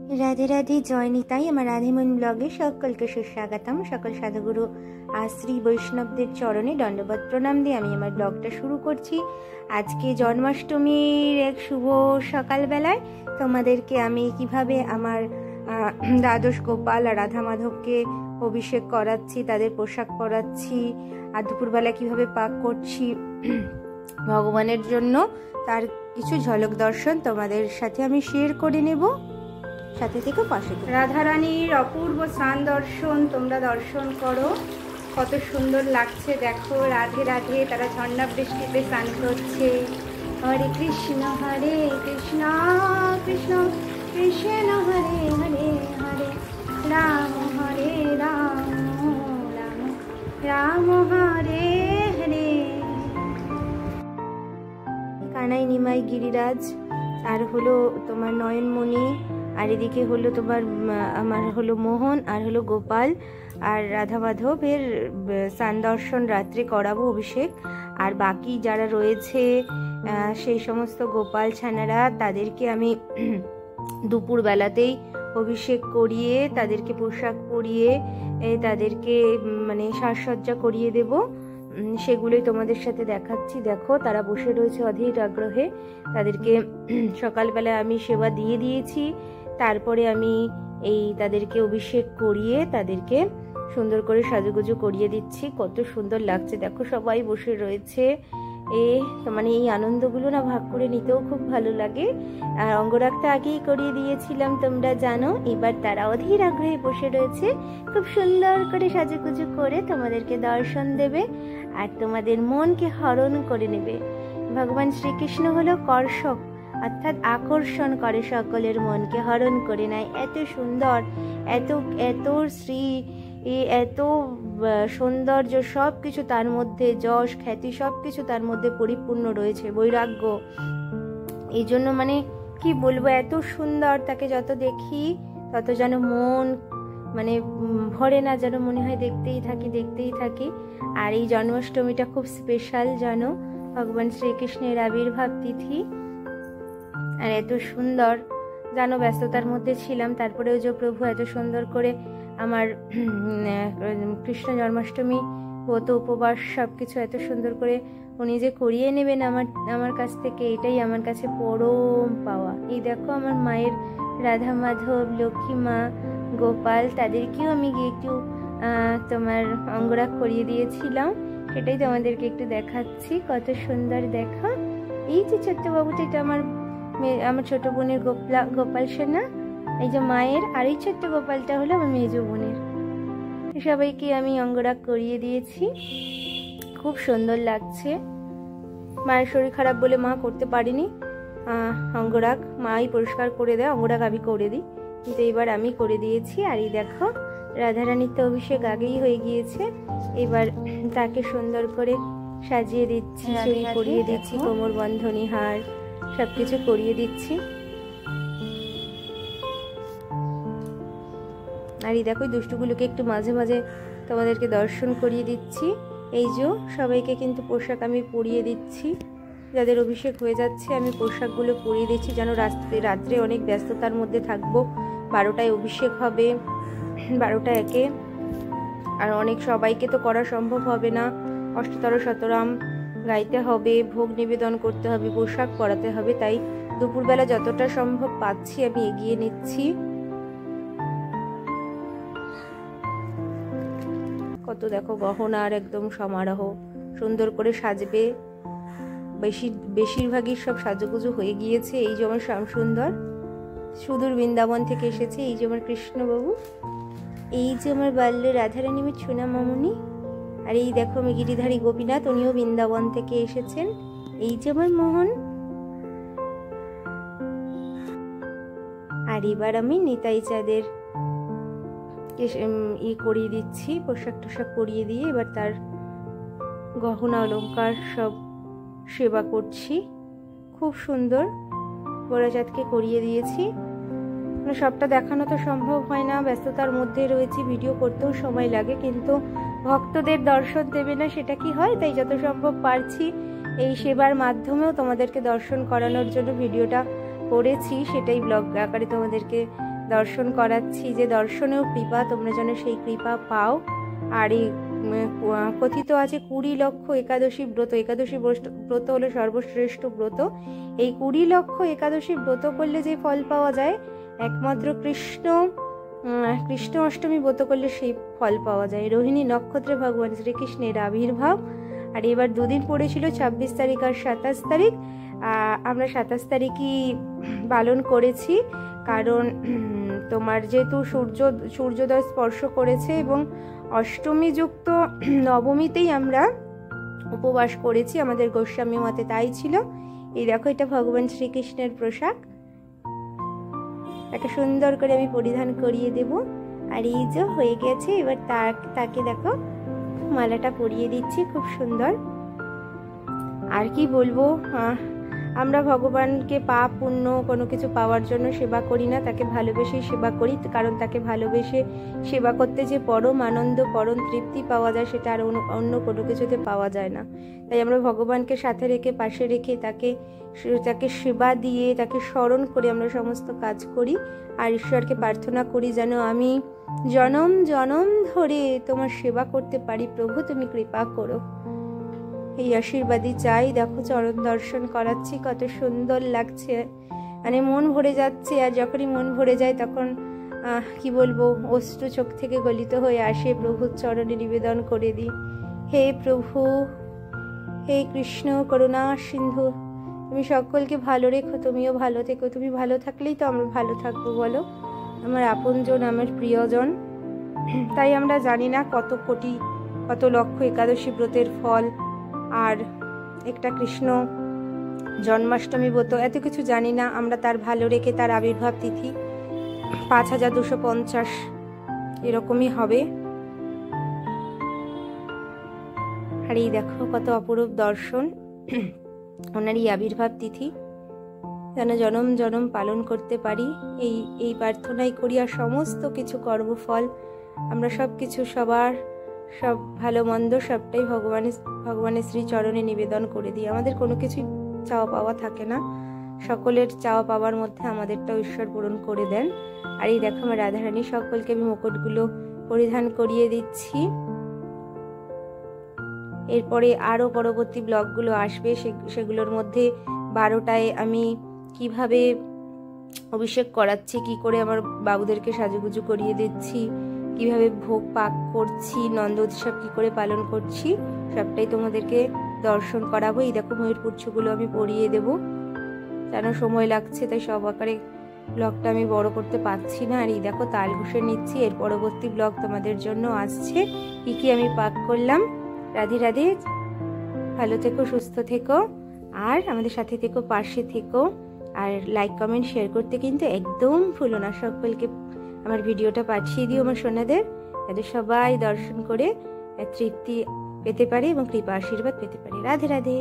राधे राधे जय निताई आमार राधेमन ब्लगे सकलके सुस्वागतम। सकल साधुगुरु आश्री वैष्णवदेर चरणे दंडवत प्रणाम दिए आमी आमार ब्लगटा शुरू करछि। आजके जन्माष्टमीर एक शुभ सकाल बेलाय तोमादेरके आमी किभाबे आमार द्वादश गोपाल और राधा माधवके अभिषेक कराচ্ছি, तादेर पोशाक पराচ্ছি আর দুপুরবেলা কিভাবে পাক করছি ভগবানের জন্য তার কিছু ঝলক দর্শন তোমাদের সাথে আমি শেয়ার করে নেব। সাথে থেকে পাশে রাধা রানীর অপূর্ব স্নান দর্শন তোমরা দর্শন করো, কত সুন্দর লাগছে দেখো। রাধে রাধে, তারা ঝর্ণা বৃষ্টিতে স্নান করছে। হরে কৃষ্ণ কৃষ্ণ কৃষ্ণ হরে হরে হরে রাম হরে রাম রাম রাম হরে হরে। কানাই নিমাই গিরিরাজ আর হলো তোমার নয়নমণি, আর এদিকে হলো তোমার আমার হলো মোহন আর হলো গোপাল আর রাধা মাধবের স্নান দর্শন রাত্রে করাবো অভিষেক। আর বাকি যারা রয়েছে সেই সমস্ত গোপাল ছানারা তাদেরকে আমি দুপুর বেলাতেই অভিষেক করিয়ে তাদেরকে পোশাক পরিয়ে তাদেরকে মানে সাজসজ্জা করিয়ে দেব, সেগুলোই তোমাদের সাথে দেখাচ্ছি। দেখো তারা বসে রয়েছে অধীর আগ্রহে। তাদেরকে সকালবেলায় আমি সেবা দিয়ে দিয়েছি, তারপরে আমি এই তাদেরকে অভিষেক করিয়ে তাদেরকে সুন্দর করে সাজুগুজু করিয়ে দিচ্ছি। কত সুন্দর লাগছে দেখো, সবাই বসে রয়েছে। মানে এই আনন্দগুলো না ভাগ করে নিতেও খুব ভালো লাগে। আর অঙ্গরাগটা আগেই করিয়ে দিয়েছিলাম তোমরা জানো। এবার তারা অধীর আগ্রহে বসে রয়েছে, খুব সুন্দর করে সাজুগুজু করে তোমাদেরকে দর্শন দেবে আর তোমাদের মনকে হরণ করে নেবে। ভগবান শ্রীকৃষ্ণ হলো কর্ষক, অর্থাৎ আকর্ষণ করে, সকলের মনকে হরণ করে নেয়। এত সুন্দর, এত এত শ্রী, এত সৌন্দর্য, সব কিছু তার মধ্যে, যশ খ্যাতি সব কিছু তার মধ্যে পরিপূর্ণ রয়েছে, বৈরাগ্য। এই জন্য মানে কি বলবো, এত সুন্দর তাকে যত দেখি তত যেন মন মানে ভরে না, যেন মনে হয় দেখতেই থাকি। আর এই জন্মাষ্টমীটা খুব স্পেশাল জানো, ভগবান শ্রীকৃষ্ণের আবির্ভাব তিথি। আর এত সুন্দর জানো, ব্যস্ততার মধ্যে ছিলাম, তারপরেও যে প্রভু এত সুন্দর করে আমার কৃষ্ণ জন্মাষ্টমী ব্রত উপবাস সব কিছু এত সুন্দর করে উনি যে করিয়ে নেবেন আমার কাছ থেকে, এটাই আমার কাছে পরম পাওয়া। এই দেখো আমার মায়ের রাধা মাধব, লক্ষ্মী মা, গোপাল, তাদেরকেও আমি গিয়ে একটু তোমার অঙ্গরাগ করিয়ে দিয়েছিলাম, সেটাই তোমাদেরকে একটু দেখাচ্ছি। কত সুন্দর দেখো। এই যে ছোট্ট বাবুটা, এটা আমার ছোট বোনের গোপাল সোনা, এই যে মায়ের, আর এই ছোট্ট গোপালটা হলো আমার মেজ বোনের। সবাইকে আমি অঙ্গরাগ করিয়ে দিয়েছি, খুব সুন্দর লাগছে। মায়ের শরীর খারাপ বলে মা করতে পারিনি অঙ্গরাগ, মাই পরিষ্কার করে দেয়, অঙ্গরাগ আমি করে দিই, কিন্তু এবার আমি করে দিয়েছি। আর এই দেখো রাধারানীর তো অভিষেক আগেই হয়ে গিয়েছে, এবার তাকে সুন্দর করে সাজিয়ে দিচ্ছি, চুড়ি পরিয়ে দিচ্ছি, কোমর বন্ধনী, হার সবকিছু করিয়ে দিচ্ছি। আর এই দেখো দুষ্টুগুলোকে একটু মাঝে মাঝে তোমাদেরকে দর্শন করিয়ে দিচ্ছি। এই যে সবাইকে কিন্তু পোশাক আমি পরিয়ে দিচ্ছি, যাদের অভিষেক হয়ে যাচ্ছে আমি পোশাকগুলো পরিয়ে দিচ্ছি, যেন রাত্রে অনেক ব্যস্ততার মধ্যে থাকবো। 12টায় অভিষেক হবে, 12টা একে, আর অনেক সবাইকে তো করা সম্ভব হবে না। অষ্টতর শতরাম গাইতে হবে, ভোগ নিবেদন করতে হবে, পোশাক পরাতে হবে, তাই দুপুরবেলা যতটা সম্ভব পাচ্ছি আমি এগিয়ে নিচ্ছি। কত দেখো গহনার একদম সমারোহ, সুন্দর করে সাজবে। বেশিরভাগই সব সাজুগুজু হয়ে গিয়েছে। এই যে আমার শ্যাম সুন্দর সুদূর বৃন্দাবন থেকে এসেছে, এই যে আমার কৃষ্ণবাবু, এই যে আমার বাল্য রাধারানী সোনা মামুনি, আর এই দেখো আমি গিরিধারী গোপীনাথ, উনিও বৃন্দাবন থেকে এসেছেন। এই যে আমার মোহন। আর এবার আমি নিতাই চাঁদের করিয়ে দিচ্ছি, পোশাক টোশাক পরিয়ে দিয়ে এবার তার গহনা অলঙ্কার সব সেবা করছি। খুব সুন্দর বড়চাঁদকে করিয়ে দিয়েছি। সবটা দেখানো তো সম্ভব হয় না, ব্যস্ততার মধ্যে রয়েছি, ভিডিও করতেও সময় লাগে, কিন্তু ভক্তদের দর্শন দেবে না সেটা কি হয়, তাই যত সম্ভব পারছি এই সেবার মাধ্যমেও তোমাদেরকে দর্শন করানোর জন্য ভিডিওটা করেছি, সেটাই ব্লগ আকারে তোমাদেরকে দর্শন করাচ্ছি, যে দর্শনেও কৃপা, তোমরা যেন সেই কৃপা পাও। আর এই কথিত আছে 20 লক্ষ একাদশী ব্রত, একাদশী ব্রত হলো সর্বশ্রেষ্ঠ ব্রত। এই 20 লক্ষ একাদশী ব্রত করলে যে ফল পাওয়া যায়, একমাত্র কৃষ্ণ অষ্টমী ব্রত করলে সেই ফল পাওয়া যায়। রোহিণী নক্ষত্রে ভগবান শ্রীকৃষ্ণের আবির্ভাব। আর এবার দুদিন পড়েছিল, 26 তারিখ আর 27 তারিখ। আমরা 27 তারিখই পালন করেছি, কারণ তোমার যেহেতু সূর্যোদয় স্পর্শ করেছে এবং অষ্টমী যুক্ত নবমীতেই আমরা উপবাস করেছি, আমাদের গোস্বামী মতে তাই ছিল। এই দেখো, এটা ভগবান শ্রীকৃষ্ণের পোশাক, তাকে সুন্দর করে আমি পরিধান করিয়ে দেব। আর এই যে হয়ে গেছে, এবার তাকে দেখো মালাটা পরিয়ে দিচ্ছি, খুব সুন্দর। আর কি বলবো, আমরা ভগবানকে পাপ পুণ্য কোনো কিছু পাওয়ার জন্য সেবা করি না, তাকে ভালোবেসেই সেবা করি, কারণ তাকে ভালোবেসে সেবা করতে যে পরম আনন্দ, পরম তৃপ্তি পাওয়া যায়, সেটা আর অন্য কোনো কিছুতে পাওয়া যায় না। তাই আমরা ভগবানকে সাথে রেখে, পাশে রেখে, তাকে সেবা দিয়ে, তাকে স্মরণ করে আমরা সমস্ত কাজ করি। আর ঈশ্বরকে প্রার্থনা করি যেন আমি জনম জনম ধরে তোমার সেবা করতে পারি, প্রভু তুমি কৃপা করো। এই আশীর্বাদই চাই। দেখো চরণ দর্শন করাচ্ছি, কত সুন্দর লাগছে, মানে মন ভরে যাচ্ছে। আর যখনই মন ভরে যায় তখন কি বলবো, অশ্রু চোখ থেকে গলিত হয়ে আসে, প্রভুর চরণে নিবেদন করে দিই। হে প্রভু, হে কৃষ্ণ করুণা সিন্ধু, তুমি সকলকে ভালো রেখো, তুমিও ভালো থেকো। তুমি ভালো থাকলেই তো আমরা ভালো থাকবো, বলো, আমার আপনজন, আমার প্রিয়জন। তাই আমরা জানি না কত লক্ষ একাদশী ব্রতের ফল, আর একটা কৃষ্ণ জন্মাষ্টমী ব্রত, এত কিছু জানি না আমরা। তার ভালো রেখে তার আবির্ভাব তিথি 5250 এরকমই হবে। আর এই দেখো কত অপরূপ দর্শন, ওনারই আবির্ভাব তিথি যেন জনম জনম পালন করতে পারি, এই প্রার্থনাই করি। আর সমস্ত কিছু কর্মফল আমরা সব কিছু, সব ভালো মন্দ সবটাই ভগবানের শ্রী চরণে নিবেদন করে দিই। আমাদের কোনো কিছুই চাওয়া পাওয়া থাকে না, সকলের চাওয়া পাওয়ার মধ্যে আমাদেরটাও ঈশ্বর পূরণ করে দেন। আর এই দেখো আমার রাধারানী, সকলকে আমি মুকুটগুলো পরিধান করিয়ে দিচ্ছি। এরপরে আরও পরবর্তী ব্লগগুলো আসবে, সেগুলোর মধ্যে 12টায় আমি কিভাবে অভিষেক করাচ্ছি, কি করে আমার বাবুদেরকে সাজুগুজু করিয়ে দিচ্ছি, কিভাবে ভোগ পাক করছি, নন্দ উৎসব কি করে পালন করছি, সবটাই তোমাদেরকে দর্শন করাবো। এই দেখো ময়ূর পুচ্ছগুলো আমি পরিয়ে দেব, যেন সময় লাগছে তাই সব আকারে ব্লগটা আমি বড় করতে পারছি না। আর এই দেখো তাল ঘুষে নিচ্ছি, এর পরবর্তী ব্লগ তোমাদের জন্য আসছে, কি আমি পাক করলাম। রাধে রাধে, ভালো থেকো, সুস্থ থেকো, আর আমাদের সাথে থেকো, পাশে থেকো। আর লাইক কমেন্ট শেয়ার করতে কিন্তু একদম ভুলো না। সকলকে আমার ভিডিওটা পাঠিয়ে দিও আমার সোনাদের, যাতে সবাই দর্শন করে তৃপ্তি পেতে পারে এবং কৃপা আশীর্বাদ পেতে পারে। রাধে রাধে।